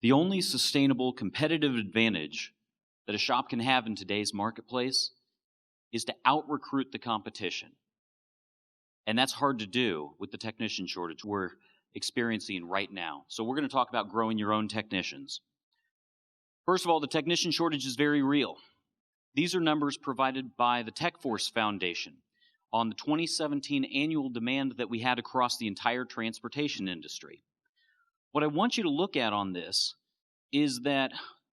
The only sustainable competitive advantage that a shop can have in today's marketplace is to out-recruit the competition. And that's hard to do with the technician shortage we're experiencing right now. So we're going to talk about growing your own technicians. First of all, the technician shortage is very real. These are numbers provided by the TechForce Foundation on the 2017 annual demand that we had across the entire transportation industry. What I want you to look at on this is that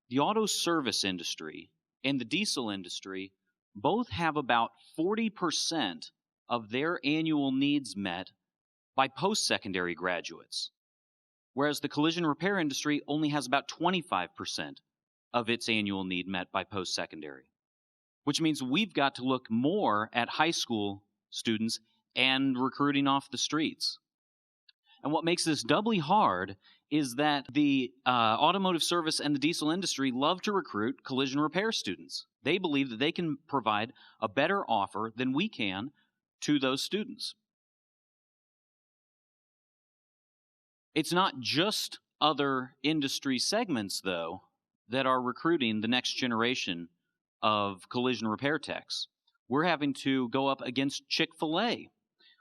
the auto service industry and the diesel industry both have about 40% of their annual needs met by post-secondary graduates, whereas the collision repair industry only has about 25% of its annual need met by post-secondary, which means we've got to look more at high school students and recruiting off the streets. And what makes this doubly hard is that the automotive service and the diesel industry love to recruit collision repair students. They believe that they can provide a better offer than we can to those students. It's not just other industry segments, though, that are recruiting the next generation of collision repair techs. We're having to go up against Chick-fil-A,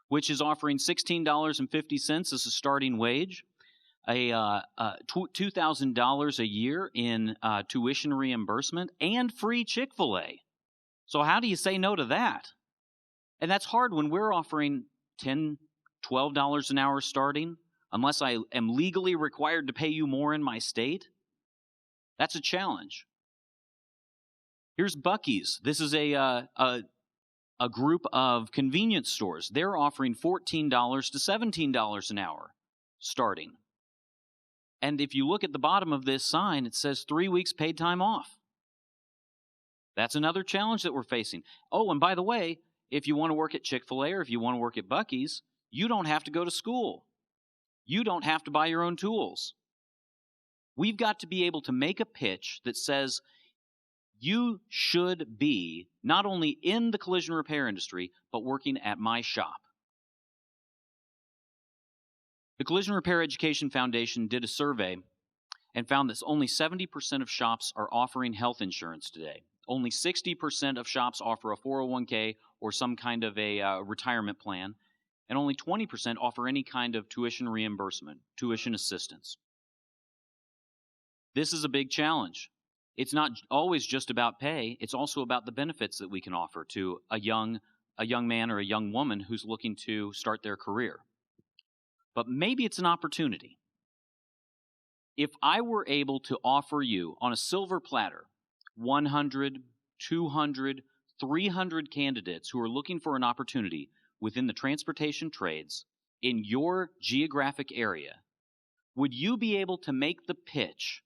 which is offering $16.50 as a starting wage, $2,000 a year in tuition reimbursement, and free Chick-fil-A. So how do you say no to that? And that's hard when we're offering $10, $12 an hour starting, unless I am legally required to pay you more in my state. That's a challenge. Here's Buc-ee's. This is a group of convenience stores. They're offering $14 to $17 an hour starting. And if you look at the bottom of this sign, it says 3 weeks paid time off. That's another challenge that we're facing. Oh, and by the way, if you want to work at Chick-fil-A or if you want to work at Buc-ee's, you don't have to go to school. You don't have to buy your own tools. We've got to be able to make a pitch that says you should be not only in the collision repair industry, but working at my shop. The Collision Repair Education Foundation did a survey and found that only 70% of shops are offering health insurance today. Only 60% of shops offer a 401k or some kind of a retirement plan, and only 20% offer any kind of tuition reimbursement, tuition assistance. This is a big challenge. It's not always just about pay, it's also about the benefits that we can offer to a young man or a young woman who's looking to start their career. But maybe it's an opportunity. If I were able to offer you on a silver platter 100, 200, 300 candidates who are looking for an opportunity within the transportation trades in your geographic area, would you be able to make the pitch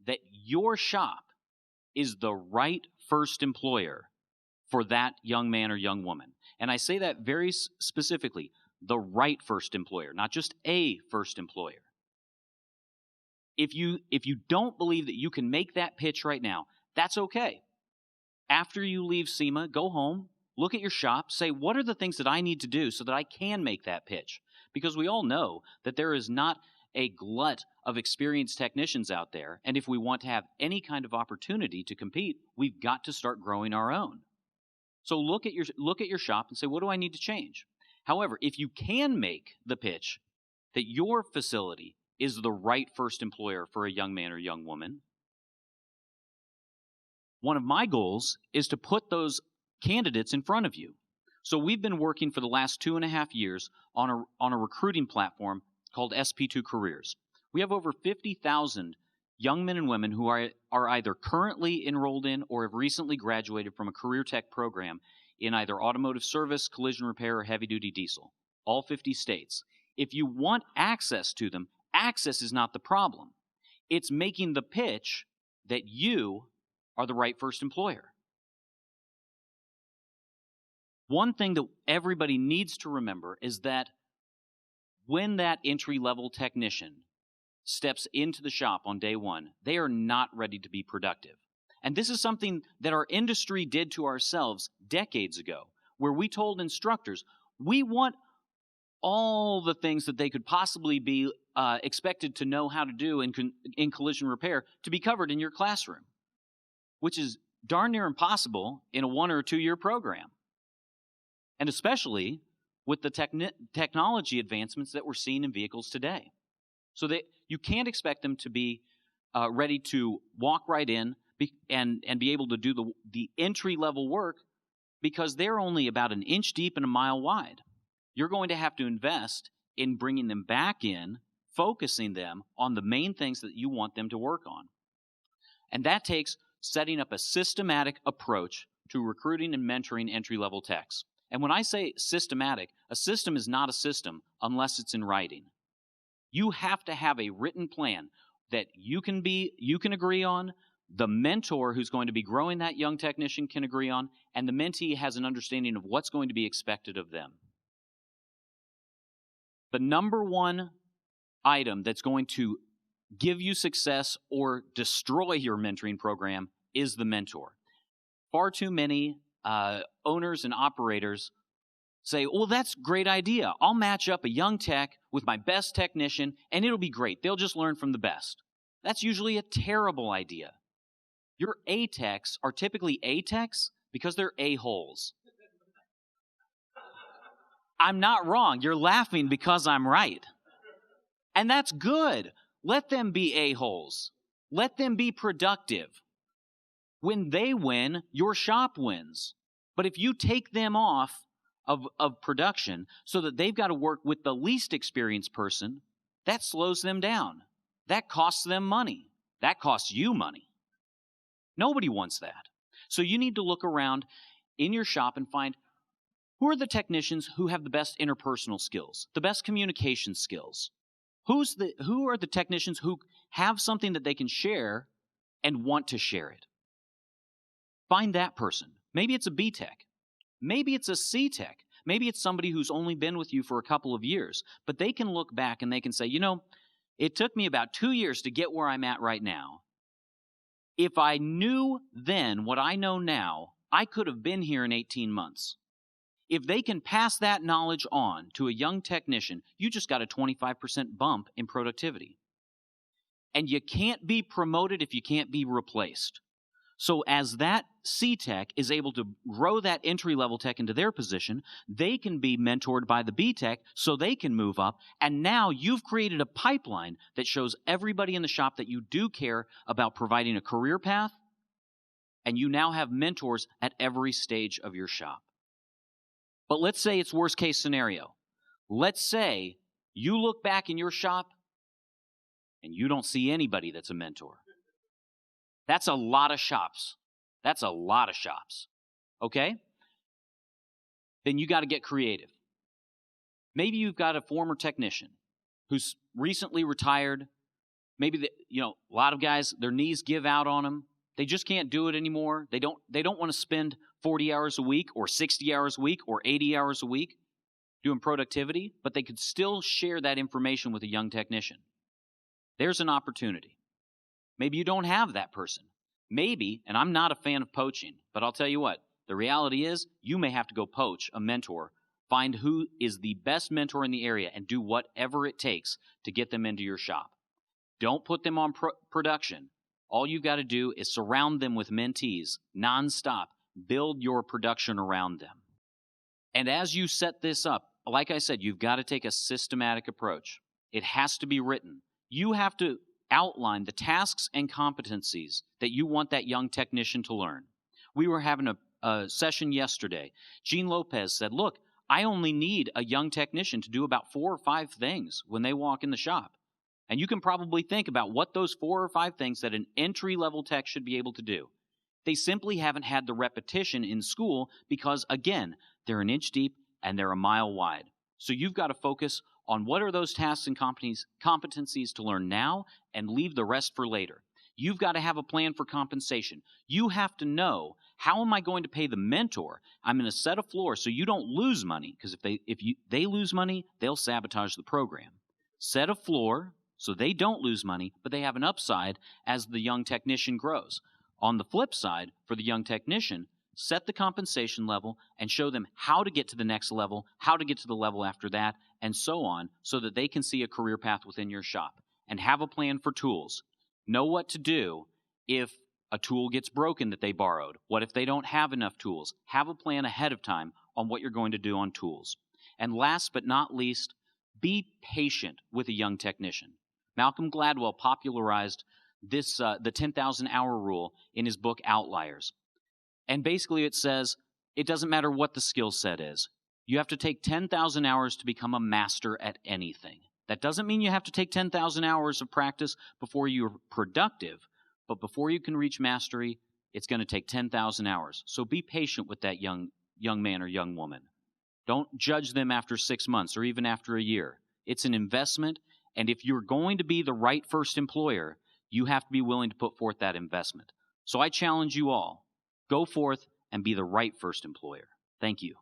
that your shop is the right first employer for that young man or young woman? And I say that very specifically, the right first employer, not just a first employer. If you don't believe that you can make that pitch right now, that's okay. After you leave SEMA, go home, look at your shop, say, what are the things that I need to do so that I can make that pitch? Because we all know that there is not a glut of experienced technicians out there, and if we want to have any kind of opportunity to compete, we've got to start growing our own. So look at your shop and say, what do I need to change? However, if you can make the pitch that your facility is the right first employer for a young man or young woman, one of my goals is to put those candidates in front of you. So we've been working for the last 2.5 years on a recruiting platform called SP2 Careers. We have over 50,000 young men and women who are either currently enrolled in or have recently graduated from a career tech program in either automotive service, collision repair, or heavy-duty diesel, all 50 states. If you want access to them, access is not the problem. It's making the pitch that you are the right first employer. One thing that everybody needs to remember is that when that entry-level technician steps into the shop on day one, they are not ready to be productive. And this is something that our industry did to ourselves decades ago, where we told instructors, we want all the things that they could possibly be expected to know how to do in collision repair to be covered in your classroom, which is darn near impossible in a 1 or 2 year program. And especially with the technology advancements that we're seeing in vehicles today. So that you can't expect them to be ready to walk right in and be able to do the entry-level work because they're only about an inch deep and a mile wide. You're going to have to invest in bringing them back in, focusing them on the main things that you want them to work on. And that takes setting up a systematic approach to recruiting and mentoring entry-level techs. And when I say systematic, a system is not a system unless it's in writing. You have to have a written plan that you can agree on, the mentor who's going to be growing that young technician can agree on, and the mentee has an understanding of what's going to be expected of them. The number one item that's going to give you success or destroy your mentoring program is the mentor. Far too many owners and operators say, well, that's a great idea. I'll match up a young tech with my best technician, and it'll be great. They'll just learn from the best. That's usually a terrible idea. Your A-techs are typically A-techs because they're A-holes. I'm not wrong. You're laughing because I'm right. And that's good. Let them be A-holes. Let them be productive. When they win, your shop wins. But if you take them off of production so that they've got to work with the least experienced person, that slows them down. That costs them money. That costs you money. Nobody wants that. So you need to look around in your shop and find who are the technicians who have the best interpersonal skills, the best communication skills. Who are the technicians who have something that they can share and want to share it? Find that person. Maybe it's a B tech. Maybe it's a C tech. Maybe it's somebody who's only been with you for a couple of years, but they can look back and they can say, it took me about 2 years to get where I'm at right now. If I knew then what I know now, I could have been here in 18 months. If they can pass that knowledge on to a young technician, you just got a 25% bump in productivity. And you can't be promoted if you can't be replaced. So as that C-Tech is able to grow that entry-level tech into their position, they can be mentored by the B-Tech so they can move up. And now you've created a pipeline that shows everybody in the shop that you do care about providing a career path, and you now have mentors at every stage of your shop. But let's say it's worst-case scenario. Let's say you look back in your shop and you don't see anybody that's a mentor. That's a lot of shops. That's a lot of shops. Okay? Then you got to get creative. Maybe you've got a former technician who's recently retired. Maybe a lot of guys, their knees give out on them. They just can't do it anymore. They don't want to spend 40 hours a week or 60 hours a week or 80 hours a week doing productivity, but they could still share that information with a young technician. There's an opportunity. Maybe you don't have that person. Maybe, and I'm not a fan of poaching, but I'll tell you what, the reality is you may have to go poach a mentor, find who is the best mentor in the area, and do whatever it takes to get them into your shop. Don't put them on production. All you've got to do is surround them with mentees nonstop. Build your production around them. And as you set this up, like I said, you've got to take a systematic approach. It has to be written. You have to outline the tasks and competencies that you want that young technician to learn. We were having a session yesterday. Gene Lopez said, look, I only need a young technician to do about 4 or 5 things when they walk in the shop. And you can probably think about what those 4 or 5 things that an entry-level tech should be able to do. They simply haven't had the repetition in school because, again, they're an inch deep and they're a mile wide. So you've got to focus on what are those tasks and competencies to learn now and leave the rest for later. You've got to have a plan for compensation. You have to know, how am I going to pay the mentor? I'm going to set a floor so you don't lose money, because if they lose money, they'll sabotage the program. Set a floor so they don't lose money, but they have an upside as the young technician grows. On the flip side, for the young technician, set the compensation level, and show them how to get to the next level, how to get to the level after that, and so on, so that they can see a career path within your shop. And have a plan for tools. Know what to do if a tool gets broken that they borrowed. What if they don't have enough tools? Have a plan ahead of time on what you're going to do on tools. And last but not least, be patient with a young technician. Malcolm Gladwell popularized this the 10,000 hour rule in his book Outliers. And basically it says, it doesn't matter what the skill set is. You have to take 10,000 hours to become a master at anything. That doesn't mean you have to take 10,000 hours of practice before you're productive, but before you can reach mastery, it's going to take 10,000 hours. So be patient with that young man or young woman. Don't judge them after 6 months or even after a year. It's an investment, and if you're going to be the right first employer, you have to be willing to put forth that investment. So I challenge you all, go forth and be the right first employer. Thank you.